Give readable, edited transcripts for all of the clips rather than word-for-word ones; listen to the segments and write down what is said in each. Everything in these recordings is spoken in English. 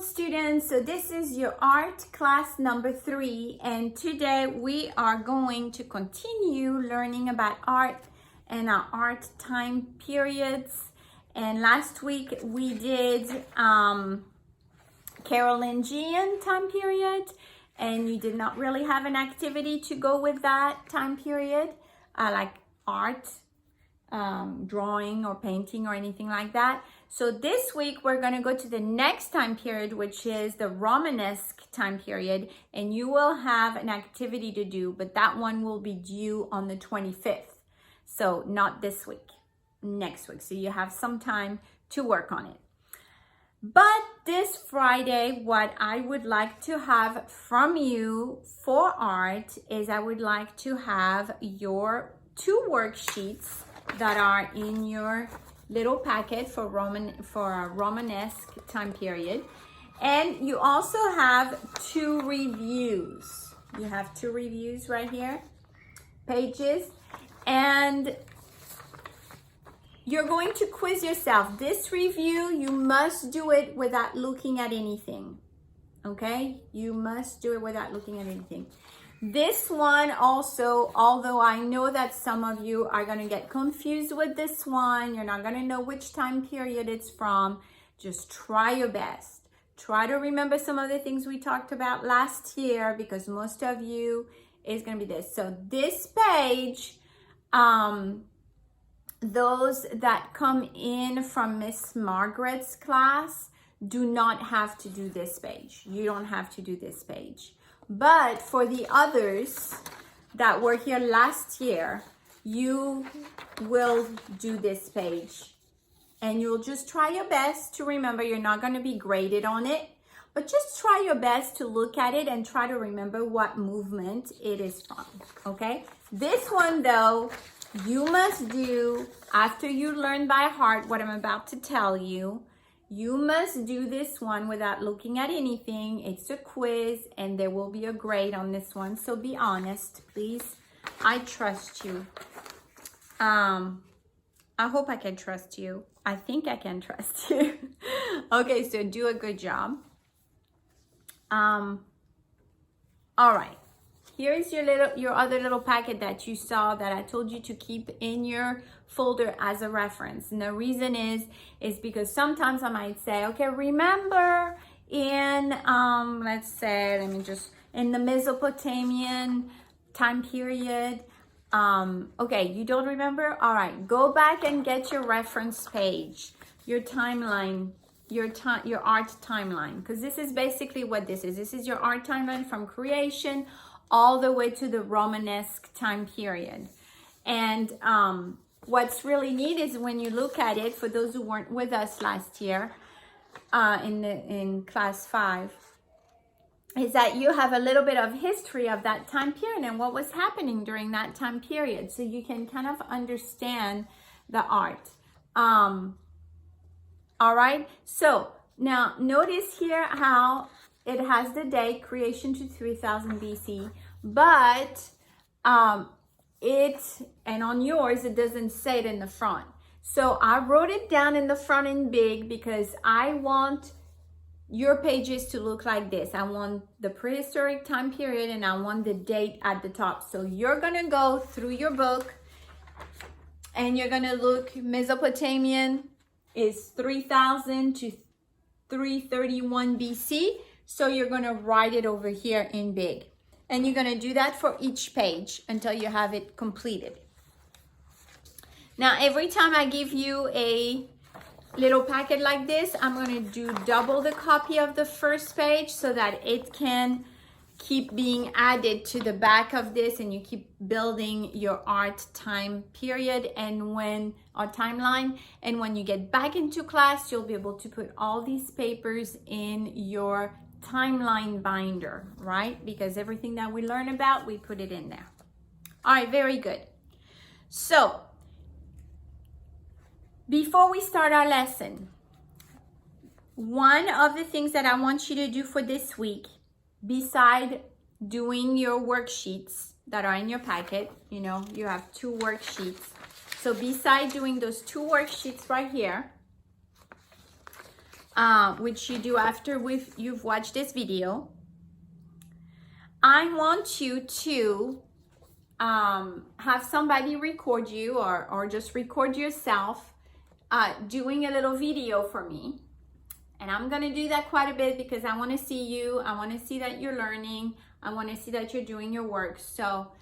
students, so this is your art class number 3, and today we are going to continue learning about art and our art time periods. And last week we did Carolingian time period, and you did not really have an activity to go with that time period, like art, drawing or painting or anything like that. So this week we're going to go to the next time period, which is the Romanesque time period, and you will have an activity to do, but that one will be due on the 25th. So not this week, next week. So you have some time to work on it. But this Friday, what I would like to have from you for art is I would like to have your 2 worksheets that are in your little packet for a Romanesque time period, and you also have 2 reviews. You have 2 reviews right here, pages, and you're going to quiz yourself. This review, you must do it without looking at anything. Okay, you must do it without looking at anything. This one also, although I know that some of you are going to get confused with this one, you're not going to know which time period it's from, just try your best. Try to remember some of the things we talked about last year, because most of you is going to be this. So this page, those that come in from Miss Margaret's class do not have to do this page. You don't have to do this page. But for the others that were here last year, you will do this page. And you'll just try your best to remember. You're not going to be graded on it, but just try your best to look at it and try to remember what movement it is from, okay? This one, though, you must do after you learn by heart what I'm about to tell you. You must do this one without looking at anything. It's a quiz, and there will be a grade on this one. So be honest, please. I trust you. I hope I can trust you. I think I can trust you. Okay, so do a good job. All right. Here is your other little packet that you saw that I told you to keep in your folder as a reference. And the reason is because sometimes I might say, okay, remember in, let's say, in the Mesopotamian time period, okay, you don't remember? All right, go back and get your reference page, your timeline, your art timeline, because this is basically what this is. This is your art timeline from creation all the way to the Romanesque time period. And what's really neat is when you look at it, for those who weren't with us last year in class 5, is that you have a little bit of history of that time period and what was happening during that time period, so you can kind of understand the art. All right, so now notice here how it has the date creation to 3000 BC, but and on yours it doesn't say it in the front. So I wrote it down in the front in big because I want your pages to look like this. I want the prehistoric time period and I want the date at the top. So you're gonna go through your book and you're gonna look. Mesopotamian is 3000 to 331 BC. So you're going to write it over here in big. And you're going to do that for each page until you have it completed. Now, every time I give you a little packet like this, I'm going to do double the copy of the first page so that it can keep being added to the back of this, and you keep building your art time period or timeline. And when you get back into class, you'll be able to put all these papers in your timeline binder, right? Because everything that we learn about, we put it in there. All right, very good. So before we start our lesson, one of the things that I want you to do for this week, beside doing your worksheets that are in your packet, you have 2 worksheets. So beside doing those 2 worksheets right here, which you do after you've watched this video, I want you to have somebody record you or just record yourself doing a little video for me. And I'm going to do that quite a bit because I want to see you. I want to see that you're learning. I want to see that you're doing your work. So,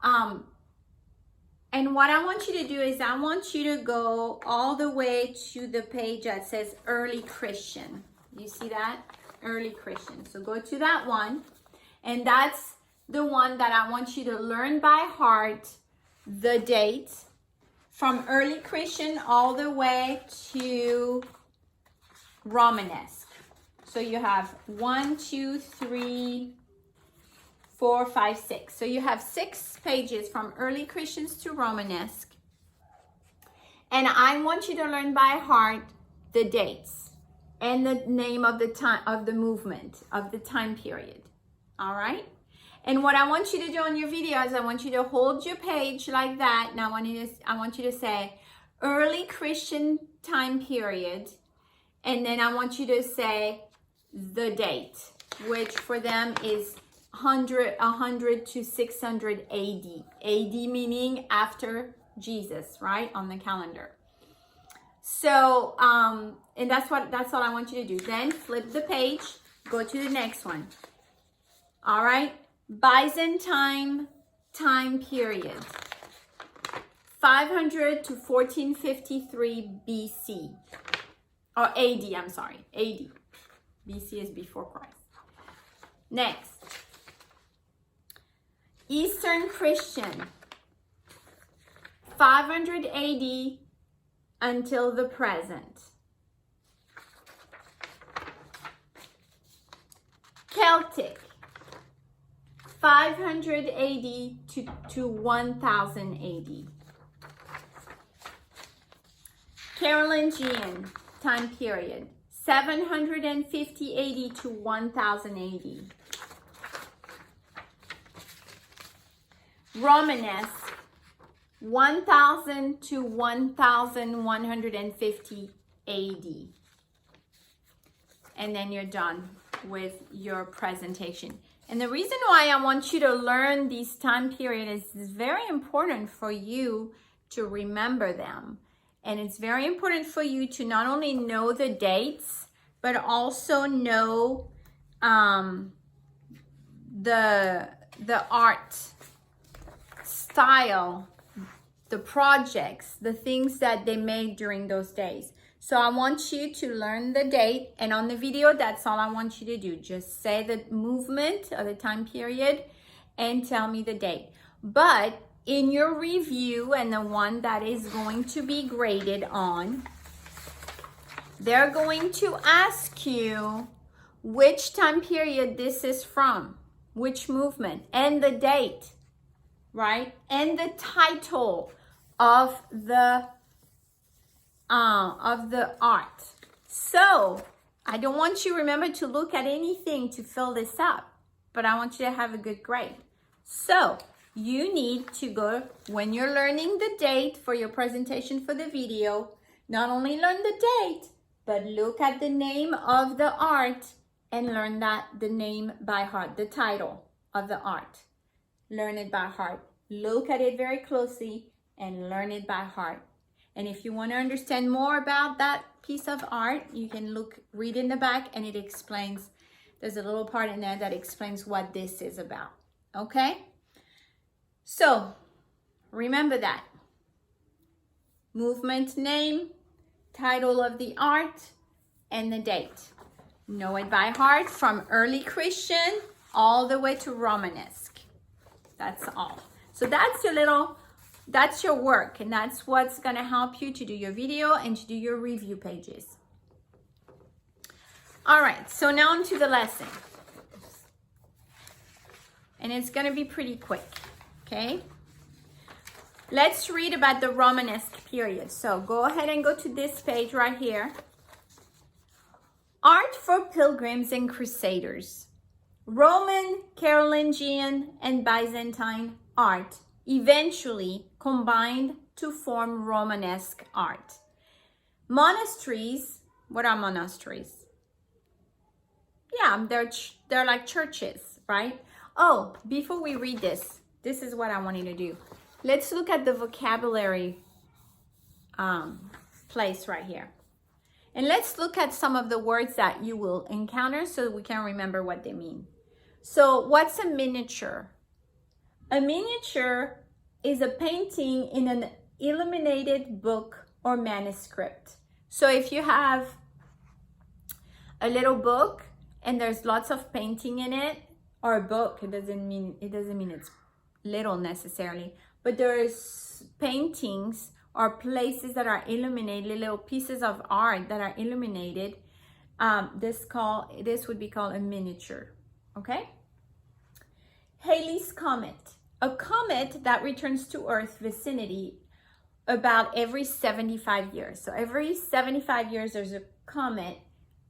and what I want you to do is I want you to go all the way to the page that says Early Christian. You see that? Early Christian. So go to that one. And that's the one that I want you to learn by heart the date from Early Christian all the way to Romanesque. So you have 1, 2, 3, 4, 5, 6. So you have 6 pages from Early Christians to Romanesque. And I want you to learn by heart the dates and the name of the time of the movement of the time period. All right? And what I want you to do on your video is I want you to hold your page like that. And I want you to say Early Christian time period. And then I want you to say the date, which for them is 100 to 600 AD. AD meaning after Jesus, right? On the calendar. So, and that's all I want you to do. Then flip the page, go to the next one. All right? Byzantine time period. 500 to 1453 BC. Or AD, I'm sorry, AD. BC is before Christ. Next. Eastern Christian. 500 AD until the present. Celtic. 500 AD to 1000 AD. Carolingian time period, 750 AD to 1000 AD. Romanesque, 1000 to 1150 AD. And then you're done with your presentation. And the reason why I want you to learn these time periods is very important for you to remember them. And it's very important for you to not only know the dates, but also know the art style, the projects, the things that they made during those days. So I want you to learn the date, and on the video, that's all I want you to do. Just say the movement or the time period and tell me the date. But in your review, and the one that is going to be graded on, they're going to ask you which time period this is from, which movement, and the date, right? And the title of the art. So I don't want you, remember, to look at anything to fill this up, but I want you to have a good grade. So you need to go, when you're learning the date for your presentation for the video, not only learn the date, but look at the name of the art and learn the name by heart, the title of the art. Learn it by heart. Look at it very closely and learn it by heart. And if you want to understand more about that piece of art, you can read in the back, and it explains, there's a little part in there that explains what this is about. Okay? So, remember that. Movement name, title of the art, and the date. Know it by heart from early Christian all the way to Romanesque. That's all. So that's your work, and that's what's going to help you to do your video and to do your review pages. All right, so now on to the lesson. And it's going to be pretty quick, okay? Let's read about the Romanesque period. So go ahead and go to this page right here. Art for pilgrims and crusaders. Roman, Carolingian, and Byzantine art eventually combined to form Romanesque art. Monasteries, what are monasteries? Yeah, they're like churches, right? Oh, before we read this, this is what I want you to do. Let's look at the vocabulary place right here. And let's look at some of the words that you will encounter so we can remember what they mean. So what's a miniature? A miniature is a painting in an illuminated book or manuscript. So if you have a little book and there's lots of painting in it, or a book, it doesn't mean it's little necessarily, but there's paintings or places that are illuminated, little pieces of art that are illuminated. This would be called a miniature. Okay. Halley's Comet, a comet that returns to Earth vicinity about every 75 years. So every 75 years, there's a comet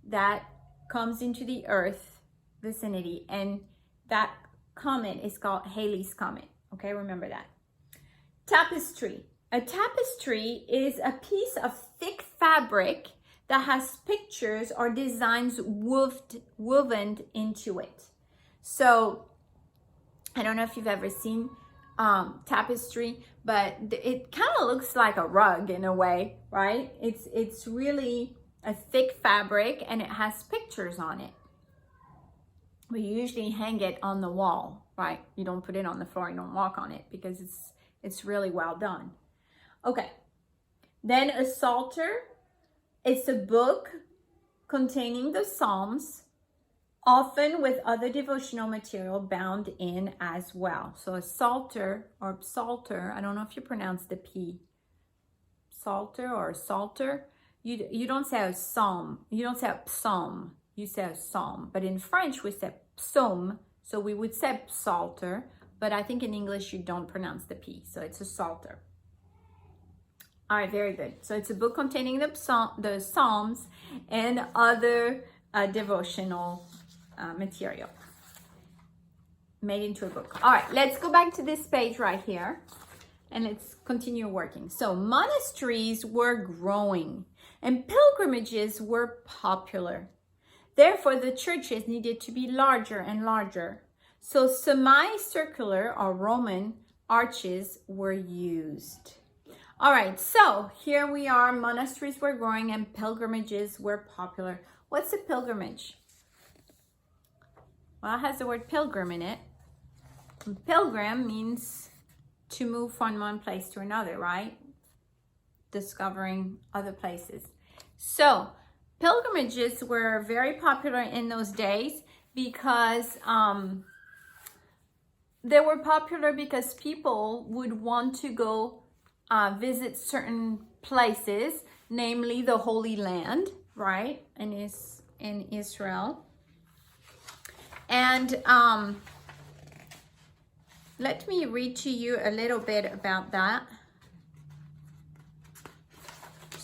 that comes into the Earth vicinity, and that comet is called Halley's Comet. Okay, remember that. Tapestry. A tapestry is a piece of thick fabric that has pictures or designs woven into it. So I don't know if you've ever seen tapestry, but it kind of looks like a rug in a way, right? It's really a thick fabric and it has pictures on it. We usually hang it on the wall, right? You don't put it on the floor, you don't walk on it because it's really well done. Okay, then a psalter. It's a book containing the Psalms, often with other devotional material bound in as well. So a psalter or psalter, I don't know if you pronounce the P, psalter or psalter. You don't say a psalm, you don't say a psalm, you say a psalm. But in French, we say psaume, so we would say psalter, but I think in English, you don't pronounce the P, so it's a psalter. All right, very good. So it's a book containing the Psalms and other devotional material made into a book. All right, let's go back to this page right here and let's continue working. So monasteries were growing and pilgrimages were popular. Therefore, the churches needed to be larger and larger. So semicircular or Roman arches were used. All right, so here we are. Monasteries were growing and pilgrimages were popular. What's a pilgrimage? Well, it has the word pilgrim in it. Pilgrim means to move from one place to another, right? Discovering other places. So pilgrimages were very popular in those days because they were popular because people would want to go visit certain places, namely the Holy Land, right? And is in Israel. And let me read to you a little bit about that.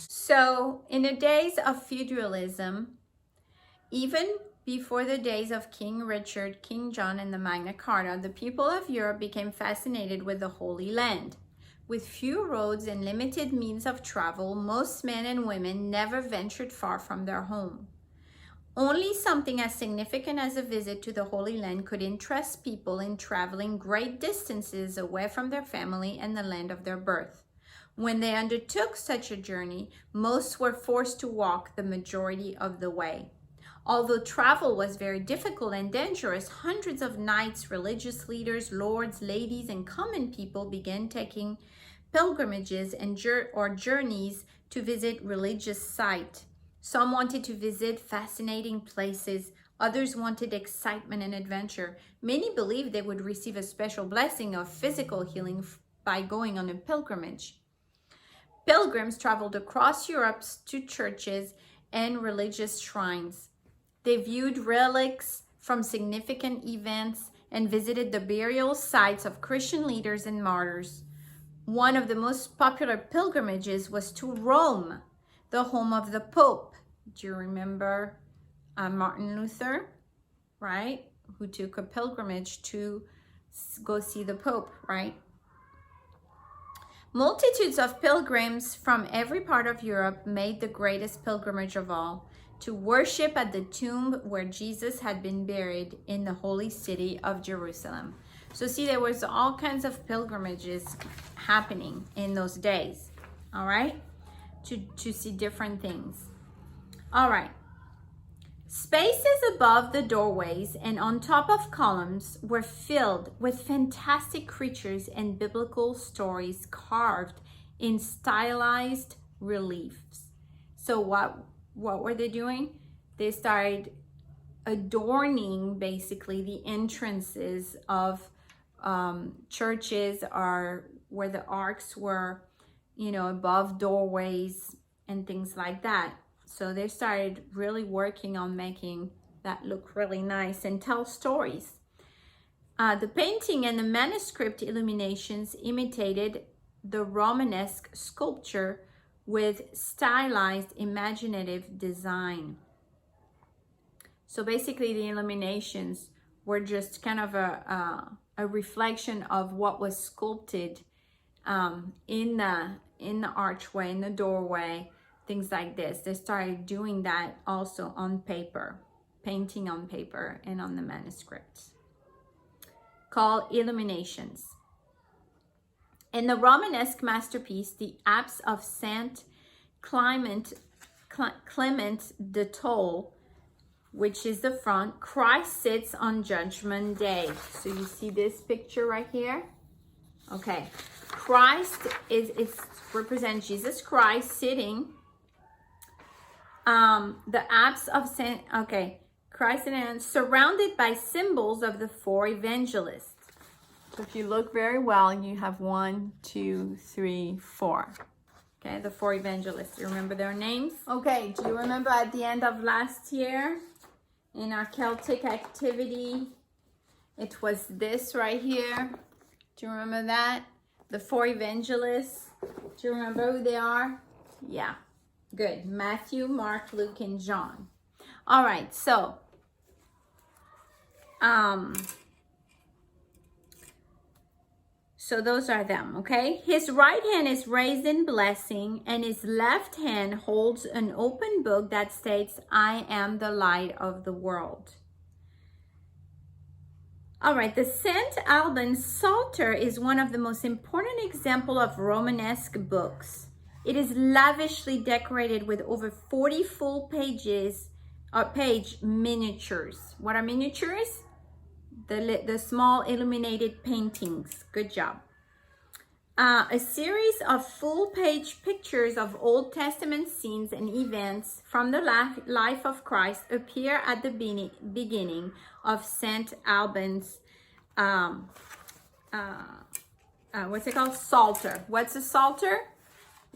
So in the days of feudalism, even before the days of King Richard, King John, and the Magna Carta, the people of Europe became fascinated with the Holy Land. With few roads and limited means of travel, most men and women never ventured far from their home. Only something as significant as a visit to the Holy Land could interest people in traveling great distances away from their family and the land of their birth. When they undertook such a journey, most were forced to walk the majority of the way. Although travel was very difficult and dangerous, hundreds of knights, religious leaders, lords, ladies, and common people began taking pilgrimages and journeys to visit religious sites. Some wanted to visit fascinating places. Others wanted excitement and adventure. Many believed they would receive a special blessing of physical healing by going on a pilgrimage. Pilgrims traveled across Europe to churches and religious shrines. They viewed relics from significant events and visited the burial sites of Christian leaders and martyrs. One of the most popular pilgrimages was to Rome, the home of the Pope. Do you remember Martin Luther, right? Who took a pilgrimage to go see the Pope, right? Multitudes of pilgrims from every part of Europe made the greatest pilgrimage of all, to worship at the tomb where Jesus had been buried in the holy city of Jerusalem. So see, there was all kinds of pilgrimages happening in those days, all right, to see different things. All right. Spaces above the doorways and on top of columns were filled with fantastic creatures and biblical stories carved in stylized reliefs. So what were they doing? They started adorning basically the entrances of churches, or where the arcs were, you know, above doorways and things like that. So they started really working on making that look really nice and tell stories. The painting and the manuscript illuminations imitated the Romanesque sculpture with stylized, imaginative design. So basically the illuminations were just kind of a reflection of what was sculpted in the archway, in the doorway, things like this. They started doing that also on paper, painting on paper and on the manuscripts, called illuminations. In the Romanesque masterpiece, the Apse of Saint Clement de Toll, which is the front, Christ sits on Judgment Day. So you see this picture right here? Okay. Christ represents Jesus Christ sitting. The Apse of Saint, Christ and surrounded by symbols of the four evangelists. So if you look very well, you have 1, 2, 3, 4. Okay, the four evangelists. You remember their names? Okay, do you remember at the end of last year in our Celtic activity, it was this right here? Do you remember that? The four evangelists. Do you remember who they are? Yeah, good. Matthew, Mark, Luke, and John. All right, so those are them, okay? His right hand is raised in blessing, and his left hand holds an open book that states, I am the light of the world. All right, the St. Alban's Psalter is one of the most important examples of Romanesque books. It is lavishly decorated with over 40 full page miniatures. What are miniatures? The small illuminated paintings. Good job. A series of full-page pictures of Old Testament scenes and events from the life of Christ appear at the beginning of St. Alban's, what's it called? Psalter. What's a Psalter?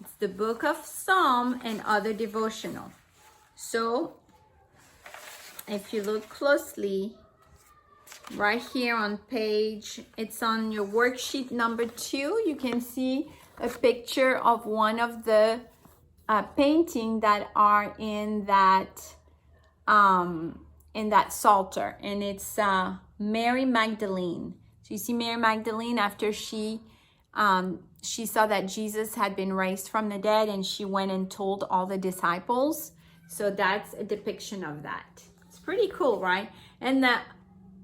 It's the book of Psalm and other devotional. So, if you look closely, right here on page, it's on your worksheet number 2. You can see a picture of one of the painting that are in that Psalter, and it's Mary Magdalene. So you see Mary Magdalene after she saw that Jesus had been raised from the dead, and she went and told all the disciples. So that's a depiction of that. It's pretty cool, right? And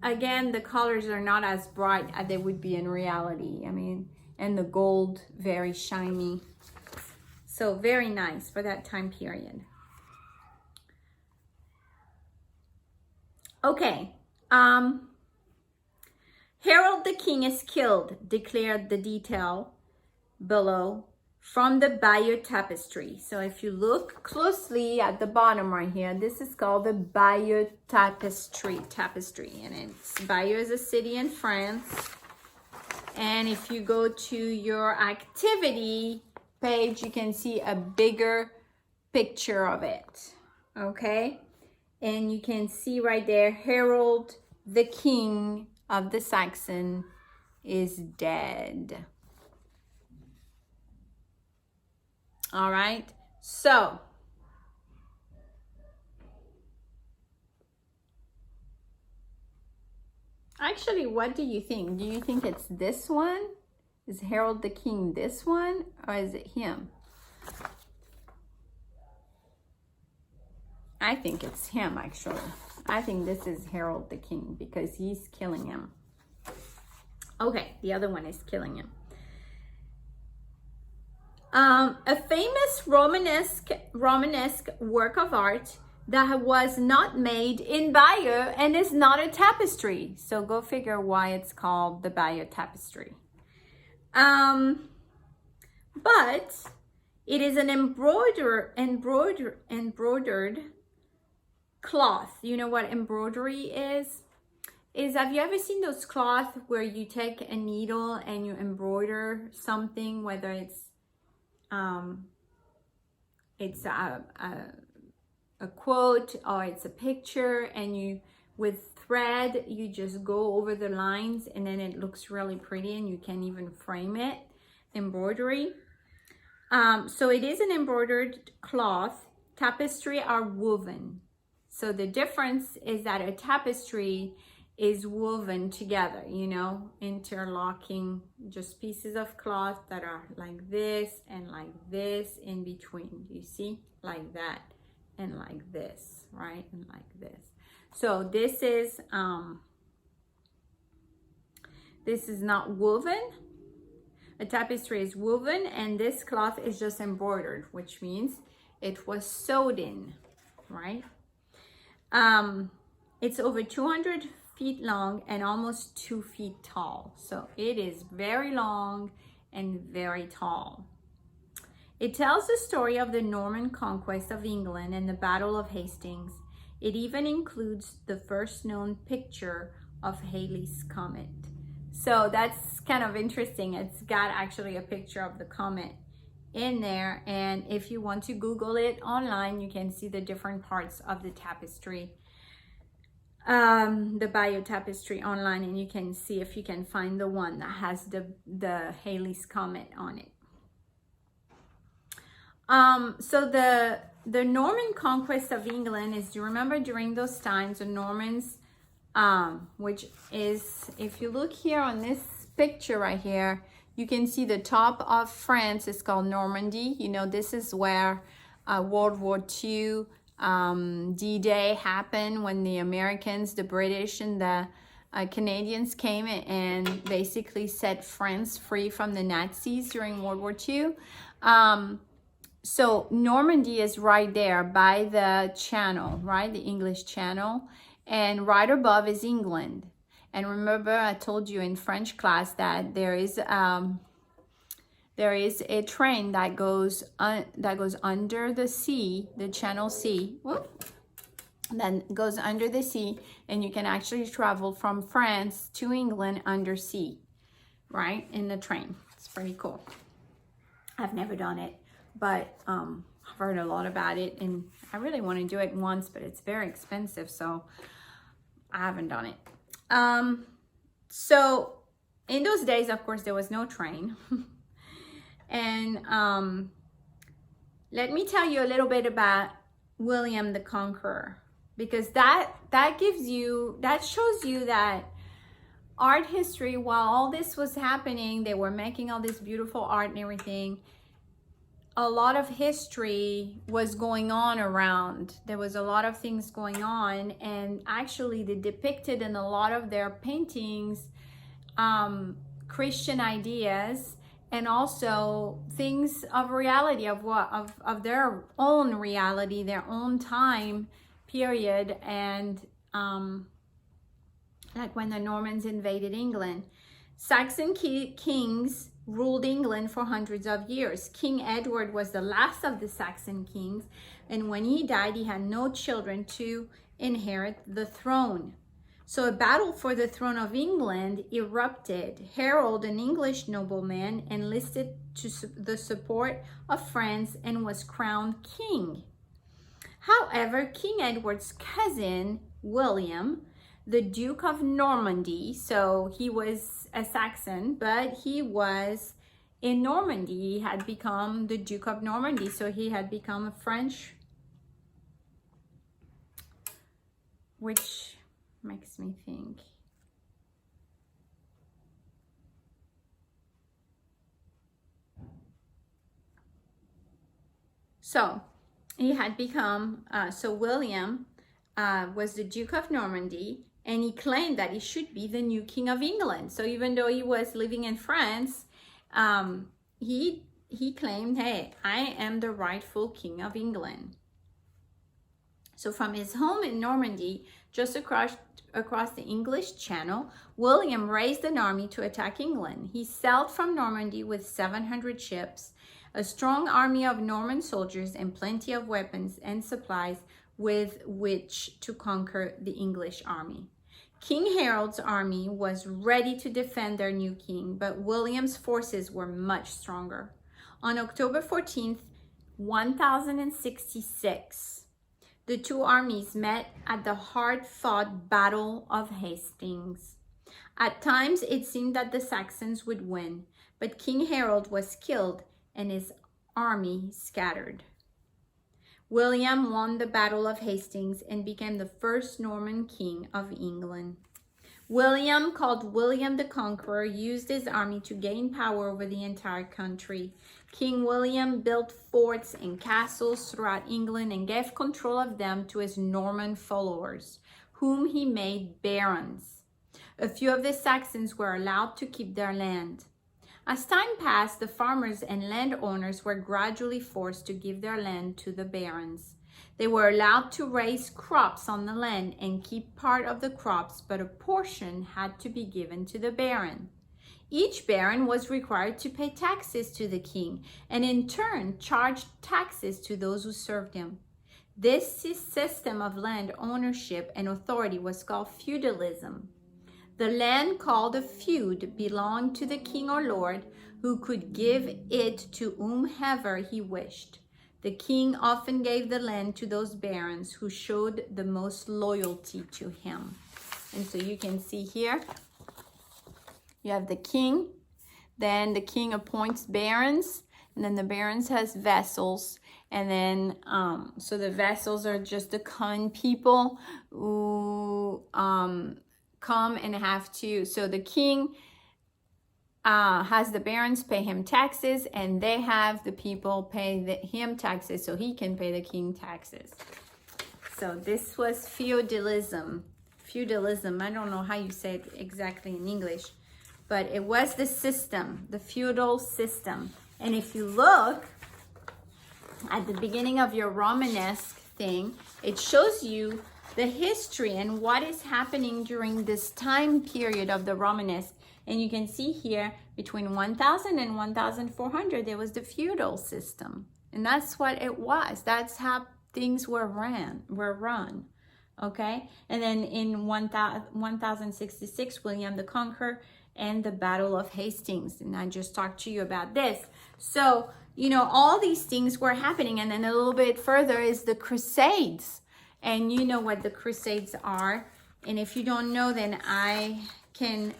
again, the colors are not as bright as they would be in reality. I mean, and the gold, very shiny. So very nice for that time period. Okay. Herod the king is killed, declared the detail below from the Bayeux tapestry. So if you look closely at the bottom right here, this is called the Bayeux tapestry. And it's Bayeux is a city in France. And if you go to your activity page, you can see a bigger picture of it. Okay? And you can see right there, Herod the king of the Saxon is dead. All right, so actually, what do you think? Do you think it's this one? Is Herod the King this one, or is it him? I think it's him, actually. I think this is Harold the King because he's killing him. Okay, the other one is killing him. A famous Romanesque work of art that was not made in Bayeux and is not a tapestry. So go figure why it's called the Bayeux Tapestry. But it is an embroidered cloth. You know what embroidery is? Have you ever seen those cloths where you take a needle and you embroider something, whether it's a quote or it's a picture, and you with thread you just go over the lines and then it looks really pretty and you can even frame it. Embroidery. So it is an embroidered cloth. Tapestry are woven. So the difference is that a tapestry is woven together, you know, interlocking just pieces of cloth that are like this and like this in between. You see, like that and like this, right? And like this. So this is not woven. A tapestry is woven, and this cloth is just embroidered, which means it was sewed in, right? It's over 200 feet long and almost 2 feet tall. So it is very long and very tall. It tells the story of the Norman conquest of England and the Battle of Hastings. It even includes the first known picture of Halley's Comet. So that's kind of interesting. It's got actually a picture of the comet in there. And if you want to Google it online, you can see the different parts of the tapestry, the Bayeux Tapestry online, and you can see if you can find the one that has the Halley's Comet on it. So the Norman conquest of England is, you remember during those times, the Normans, which is, if you look here on this picture right here, you can see the top of France is called Normandy. You know, this is where World War II, D-Day happened, when the Americans, the British, and the Canadians came and basically set France free from the Nazis during World War II. So Normandy is right there by the channel, right? The English Channel. And right above is England. And remember, I told you in French class that there is a train that goes under the sea, the Channel Sea. Whoop, then goes under the sea, and you can actually travel from France to England under sea, right? In the train. It's pretty cool. I've never done it, but I've heard a lot about it, and I really want to do it once, but it's very expensive, so I haven't done it. So in those days, of course, there was no train. And let me tell you a little bit about William the Conqueror, because that shows you that art history, while all this was happening, they were making all this beautiful art and everything, a lot of history was going on around. There was a lot of things going on, and actually they depicted in a lot of their paintings Christian ideas, and also things of reality, of their own reality, their own time period, and like when the Normans invaded England. Saxon kings ruled England for hundreds of years. King Edward was the last of the Saxon kings, and when he died, he had no children to inherit the throne. So a battle for the throne of England erupted. Harold, an English nobleman, enlisted the support of France and was crowned king. However, King Edward's cousin, William, the Duke of Normandy, so he was a Saxon, but he was in Normandy. He had become the Duke of Normandy, so he had become a French, which makes me think. So he had become, so William was the Duke of Normandy, and he claimed that he should be the new King of England. So even though he was living in France, he claimed, hey, I am the rightful King of England. So from his home in Normandy, just across the English Channel, William raised an army to attack England. He sailed from Normandy with 700 ships, a strong army of Norman soldiers, and plenty of weapons and supplies with which to conquer the English army. King Harold's army was ready to defend their new king, but William's forces were much stronger. On October 14th, 1066, the two armies met at the hard-fought Battle of Hastings. At times, it seemed that the Saxons would win, but King Harold was killed and his army scattered. William won the Battle of Hastings and became the first Norman king of England. William, called William the Conqueror, used his army to gain power over the entire country. King William built forts and castles throughout England and gave control of them to his Norman followers, whom he made barons. A few of the Saxons were allowed to keep their land. As time passed, the farmers and landowners were gradually forced to give their land to the barons. They were allowed to raise crops on the land and keep part of the crops, but a portion had to be given to the baron. Each baron was required to pay taxes to the king and in turn charged taxes to those who served him. This system of land ownership and authority was called feudalism. The land called a feud belonged to the king or lord, who could give it to whomever he wished. The king often gave the land to those barons who showed the most loyalty to him. And so you can see here, you have the king, then the king appoints barons, and then the barons has vassals, and then so the vassals are just the common people who come and have to, so the king has the barons pay him taxes, and they have the people pay him taxes so he can pay the king taxes. So this was feudalism. Feudalism, I don't know how you say it exactly in English, but it was the system, the feudal system. And if you look at the beginning of your Romanesque thing, it shows you the history and what is happening during this time period of the Romanesque. And you can see here between 1000 and 1400 there was the feudal system, and that's what it was. That's how things were run. Okay, and then in 1066 William the Conqueror and the Battle of Hastings, and I just talked to you about this. So you know, all these things were happening. And then a little bit further is the Crusades. And you know what the Crusades are. And if you don't know, then I can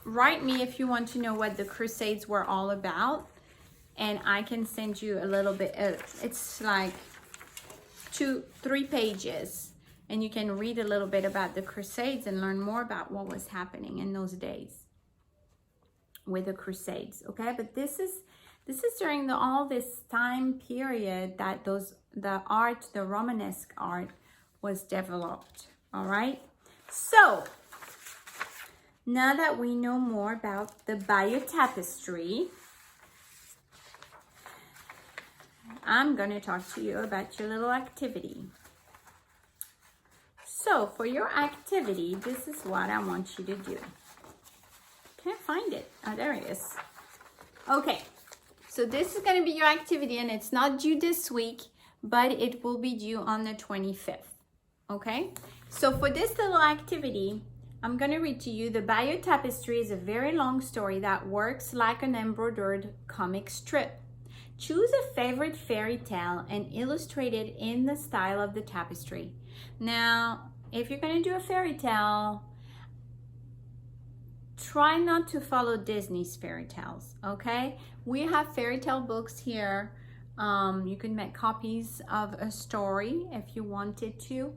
write me if you want to know what the Crusades were all about. And I can send you a little bit, it's like 2-3 pages. And you can read a little bit about the Crusades and learn more about what was happening in those days with the Crusades, okay? But this is during all this time period that the Romanesque art was developed, all right? So now that we know more about the Bayeux Tapestry, I'm going to talk to you about your little activity. So for your activity, this is what I want you to do. Can't find it. Oh, there it is. Okay, so this is going to be your activity, and it's not due this week, but it will be due on the 25th. Okay, so for this little activity, I'm going to read to you. The Bayeux Tapestry is a very long story that works like an embroidered comic strip. Choose a favorite fairy tale and illustrate it in the style of the tapestry. Now, if you're going to do a fairy tale, try not to follow Disney's fairy tales, okay? We have fairy tale books here. You can make copies of a story if you wanted to,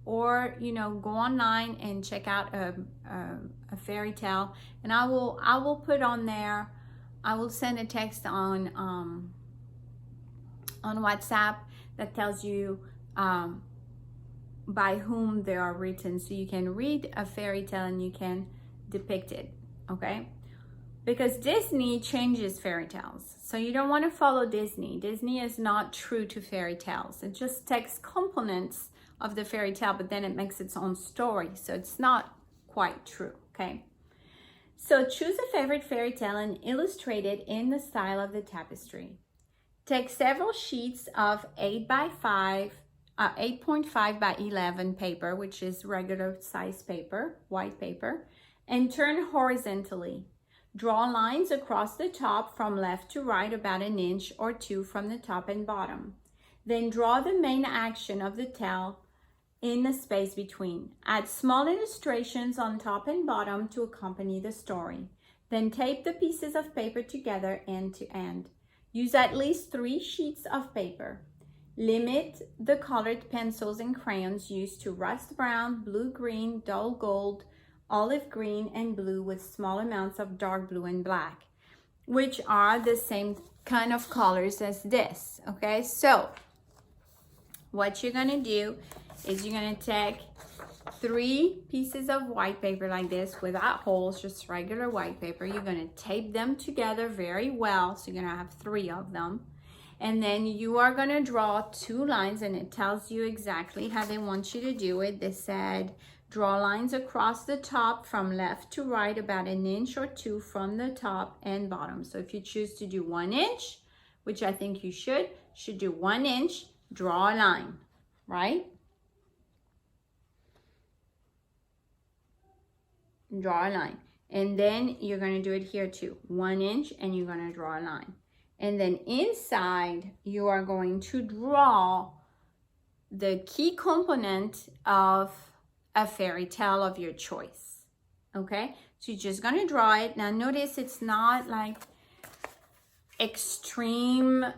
or go online and check out a fairy tale, and I will put on there. I will send a text on WhatsApp that tells you by whom they are written, so you can read a fairy tale and you can depict it. Okay, because Disney changes fairy tales, so you don't want to follow Disney. Disney is not true to fairy tales. It just takes components of the fairy tale, but then it makes its own story, so it's not quite true. Okay, so choose a favorite fairy tale and illustrate it in the style of the tapestry. Take several sheets of 8.5 by 11 paper, which is regular size paper, white paper, and turn horizontally. Draw lines across the top from left to right about 1 inch or 2 from the top and bottom. Then draw the main action of the tale in the space between. Add small illustrations on top and bottom to accompany the story. Then tape the pieces of paper together end to end. Use at least 3 sheets of paper. Limit the colored pencils and crayons used to rust brown, blue-green, dull gold, olive green, and blue, with small amounts of dark blue and black, which are the same kind of colors as this. Okay, so what you're gonna do is you're gonna take 3 pieces of white paper like this without holes, just regular white paper. You're gonna tape them together very well, so you're gonna have 3 of them. And then you are gonna draw 2 lines, and it tells you exactly how they want you to do it. They said draw lines across the top from left to right about 1 inch or 2 from the top and bottom. So if you choose to do 1 inch, which I think you should do 1 inch, draw a line, right? Draw a line. And then you're gonna do it here too, 1 inch, and you're gonna draw a line. And then inside, you are going to draw the key component of a fairy tale of your choice. Okay, so you're just gonna draw it. Now notice it's not like extreme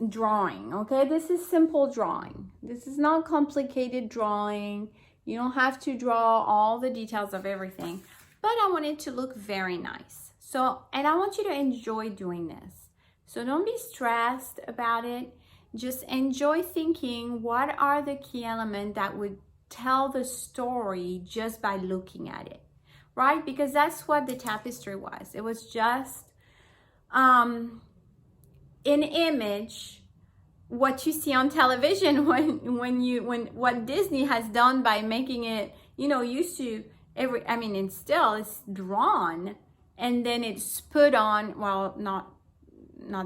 drawing. Okay, this is simple drawing. This is not complicated drawing. You don't have to draw all the details of everything, but I want it to look very nice. So, and I want you to enjoy doing this. So don't be stressed about it. Just enjoy thinking, what are the key elements that would tell the story just by looking at it, right? Because that's what the tapestry was. It was just an image, what you see on television when what Disney has done by making it, used to it's drawn and then it's put on, well, not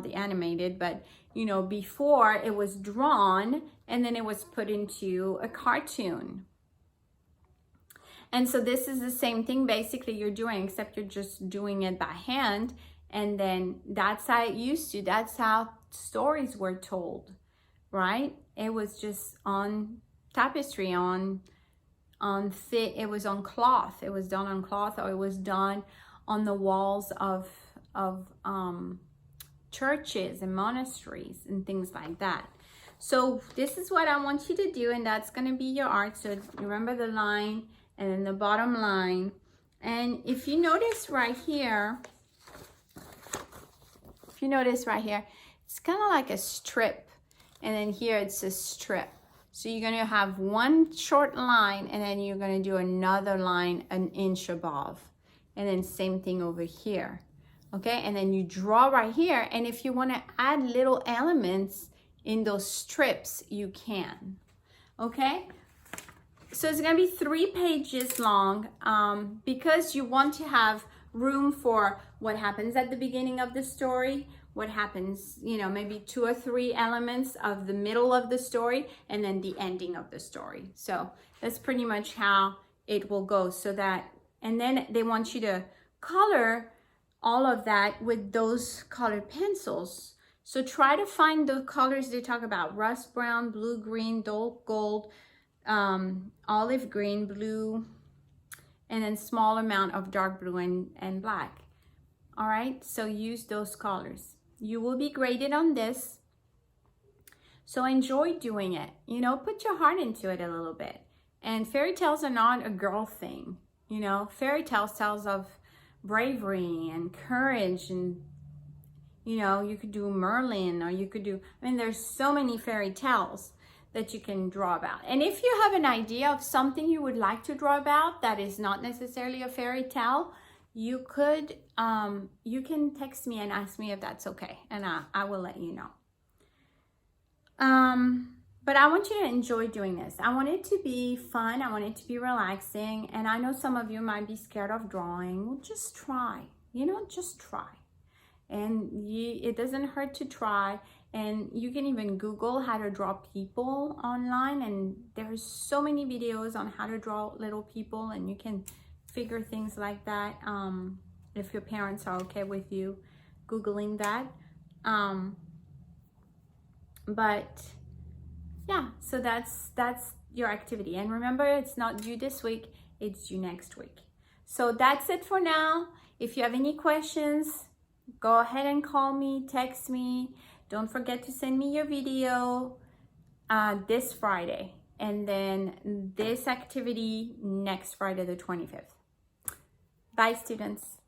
the animated, but before it was drawn and then it was put into a cartoon. And so this is the same thing basically you're doing, except you're just doing it by hand. And then that's how it used to, that's how stories were told, right? It was just on tapestry, it was on cloth. It was done on cloth, or it was done on the walls of churches and monasteries and things like that. So this is what I want you to do, and that's going to be your art. So remember the line and then the bottom line. And if you notice right here, it's kind of like a strip, and then here it's a strip. So you're going to have one short line, and then you're going to do another line 1 inch above, and then same thing over here. Okay, and then you draw right here, and if you want to add little elements in those strips, you can. Okay, so it's going to be 3 pages long, because you want to have room for what happens at the beginning of the story, what happens, maybe 2 or 3 elements of the middle of the story, and then the ending of the story. So that's pretty much how it will go. So that, and then they want you to color all of that with those colored pencils. So try to find the colors they talk about: rust brown, blue green, dull gold, olive green, blue, and then small amount of dark blue and black. All right, so use those colors. You will be graded on this, so enjoy doing it. Put your heart into it a little bit. And fairy tales are not a girl thing. You know, fairy tales tells of bravery and courage, and you know, you could do Merlin, or you could do, I mean, there's so many fairy tales that you can draw about. And if you have an idea of something you would like to draw about that is not necessarily a fairy tale, you could, you can text me and ask me if that's okay, and I will let you know. But I want you to enjoy doing this. I want it to be fun. I want it to be relaxing. And I know some of you might be scared of drawing. Well, just try, you know, just try. And it doesn't hurt to try. And you can even Google how to draw people online. And there's so many videos on how to draw little people, and you can figure things like that. If your parents are okay with you Googling that. But yeah, so that's your activity. And remember, it's not due this week, it's due next week. So that's it for now. If you have any questions, go ahead and call me, text me. Don't forget to send me your video this Friday, and then this activity next Friday the 25th. Bye, students.